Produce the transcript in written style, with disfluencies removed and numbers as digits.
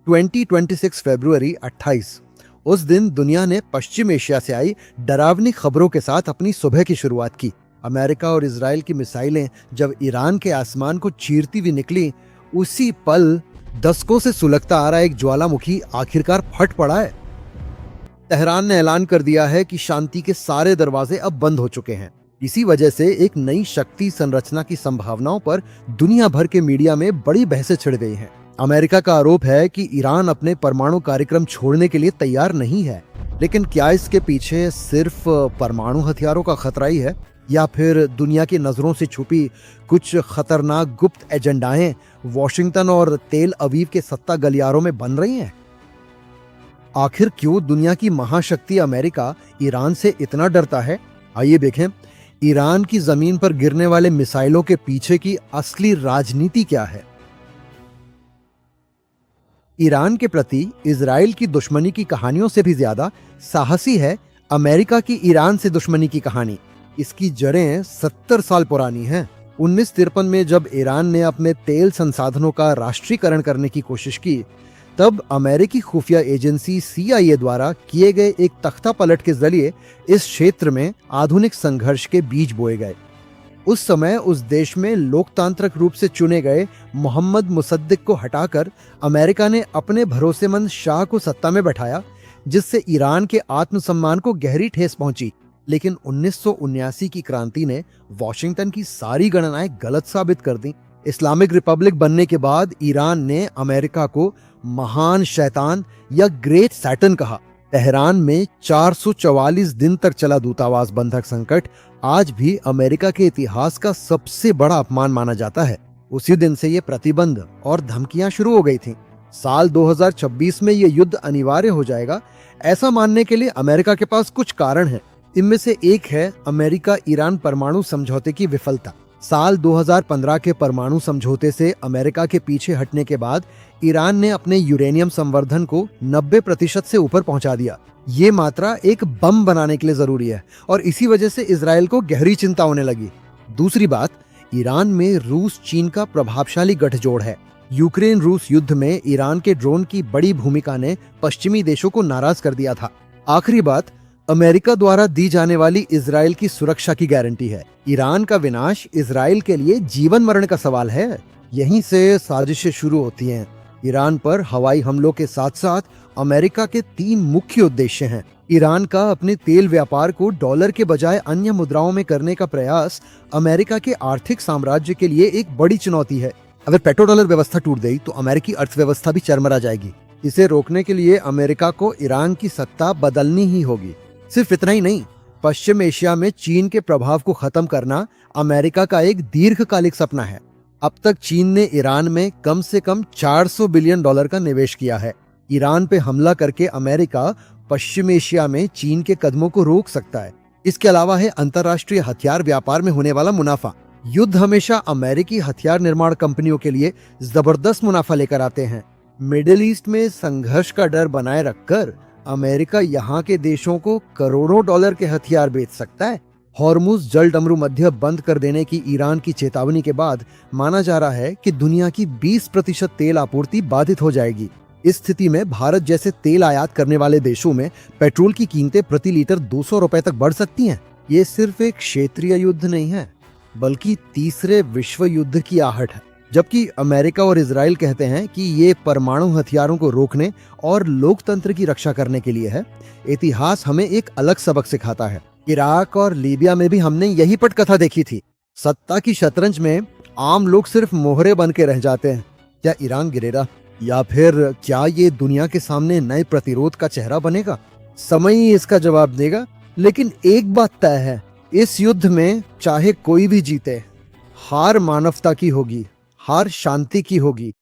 2026 फरवरी 28। उस दिन दुनिया ने पश्चिम एशिया से आई डरावनी खबरों के साथ अपनी सुबह की शुरुआत की। अमेरिका और इजराइल की मिसाइलें जब ईरान के आसमान को चीरती हुई निकली, उसी पल दशकों से सुलगता आ रहा एक ज्वालामुखी आखिरकार फट पड़ा है। तेहरान ने ऐलान कर दिया है कि शांति के सारे दरवाजे अब बंद हो चुके हैं। इसी वजह से एक नई शक्ति संरचना की संभावनाओं पर दुनिया भर के मीडिया में बड़ी बहसें छिड़ गई हैं। अमेरिका का आरोप है कि ईरान अपने परमाणु कार्यक्रम छोड़ने के लिए तैयार नहीं है, लेकिन क्या इसके पीछे सिर्फ परमाणु हथियारों का खतरा ही है, या फिर दुनिया की नजरों से छुपी कुछ खतरनाक गुप्त एजेंडाएं वॉशिंगटन और तेल अवीव के सत्ता गलियारों में बन रही हैं? आखिर क्यों दुनिया की महाशक्ति अमेरिका ईरान से इतना डरता है? आइए देखें, ईरान की जमीन पर गिरने वाले मिसाइलों के पीछे की असली राजनीति क्या है। ईरान के प्रति इजराइल की दुश्मनी की कहानियों से भी ज्यादा साहसी है अमेरिका की ईरान से दुश्मनी की कहानी। इसकी जड़ें 70 साल पुरानी हैं। 1953 में जब ईरान ने अपने तेल संसाधनों का राष्ट्रीयकरण करने की कोशिश की, तब अमेरिकी खुफिया एजेंसी CIA द्वारा किए गए एक तख्ता पलट के जरिए इस क्षेत्र में आधुनिक संघर्ष के बीज बोए गए। उस समय उस देश में लोकतांत्रिक रूप से चुने गए मोहम्मद मुसद्दिक को हटाकर अमेरिका ने अपने भरोसेमंद शाह को सत्ता में बैठाया, जिससे ईरान के आत्मसम्मान को गहरी ठेस पहुंची। लेकिन 1979 की क्रांति ने वॉशिंगटन की सारी गणनाएं गलत साबित कर दी। इस्लामिक रिपब्लिक बनने के बाद ईरान ने अमेरिका को महान शैतान या ग्रेट सैटन कहा। तेहरान में 444 दिन तक चला दूतावास बंधक संकट आज भी अमेरिका के इतिहास का सबसे बड़ा अपमान माना जाता है। उसी दिन से ये प्रतिबंध और धमकियां शुरू हो गई थीं। साल 2026 में ये युद्ध अनिवार्य हो जाएगा, ऐसा मानने के लिए अमेरिका के पास कुछ कारण है। इनमें से एक है अमेरिका ईरान परमाणु समझौते की विफलता। साल 2015 के परमाणु समझौते से अमेरिका के पीछे हटने के बाद ईरान ने अपने यूरेनियम संवर्धन को 90% से ऊपर पहुंचा दिया। ये मात्रा एक बम बनाने के लिए जरूरी है और इसी वजह से इजराइल को गहरी चिंता होने लगी। दूसरी बात, ईरान में रूस चीन का प्रभावशाली गठजोड़ है। यूक्रेन रूस युद्ध में ईरान के ड्रोन की बड़ी भूमिका ने पश्चिमी देशों को नाराज कर दिया था। आखिरी बात, अमेरिका द्वारा दी जाने वाली इजराइल की सुरक्षा की गारंटी है। ईरान का विनाश इजराइल के लिए जीवन मरण का सवाल है। यहीं से साजिशें शुरू होती हैं। ईरान पर हवाई हमलों के साथ साथ अमेरिका के 3 मुख्य उद्देश्य हैं। ईरान का अपने तेल व्यापार को डॉलर के बजाय अन्य मुद्राओं में करने का प्रयास अमेरिका के आर्थिक साम्राज्य के लिए एक बड़ी चुनौती है। अगर पेट्रो डॉलर व्यवस्था टूट गई तो अमेरिकी अर्थव्यवस्था भी चरमरा जाएगी। इसे रोकने के लिए अमेरिका को ईरान की सत्ता बदलनी ही होगी। सिर्फ इतना ही नहीं, पश्चिम एशिया में चीन के प्रभाव को खत्म करना अमेरिका का एक दीर्घकालिक सपना है। अब तक चीन ने ईरान में कम से कम $400 बिलियन का निवेश किया है। ईरान पे हमला करके अमेरिका पश्चिम एशिया में चीन के कदमों को रोक सकता है। इसके अलावा है अंतर्राष्ट्रीय हथियार व्यापार में होने वाला मुनाफा। युद्ध हमेशा अमेरिकी हथियार निर्माण कंपनियों के लिए जबरदस्त मुनाफा लेकर आते हैं। मिडिल ईस्ट में संघर्ष का डर बनाए रखकर अमेरिका यहाँ के देशों को करोड़ों डॉलर के हथियार बेच सकता है। हॉर्मुज जल डमरू मध्य बंद कर देने की ईरान की चेतावनी के बाद माना जा रहा है कि दुनिया की 20% तेल आपूर्ति बाधित हो जाएगी। इस स्थिति में भारत जैसे तेल आयात करने वाले देशों में पेट्रोल की कीमतें प्रति लीटर 200 रुपए तक बढ़ सकती हैं। ये सिर्फ एक क्षेत्रीय युद्ध नहीं है, बल्कि तीसरे विश्व युद्ध की आहट है। जबकि अमेरिका और इजराइल कहते हैं कि ये परमाणु हथियारों को रोकने और लोकतंत्र की रक्षा करने के लिए है। इतिहास हमें एक अलग सबक सिखाता है। इराक और लीबिया में भी हमने यही पटकथा देखी थी। सत्ता की शतरंज में आम लोग सिर्फ मोहरे बन के रह जाते हैं। क्या ईरान गिरेगा, या फिर क्या ये दुनिया के सामने नए प्रतिरोध का चेहरा बनेगा? समय ही इसका जवाब देगा। लेकिन एक बात तय है, इस युद्ध में चाहे कोई भी जीते, हार मानवता की होगी, हार शांति की होगी।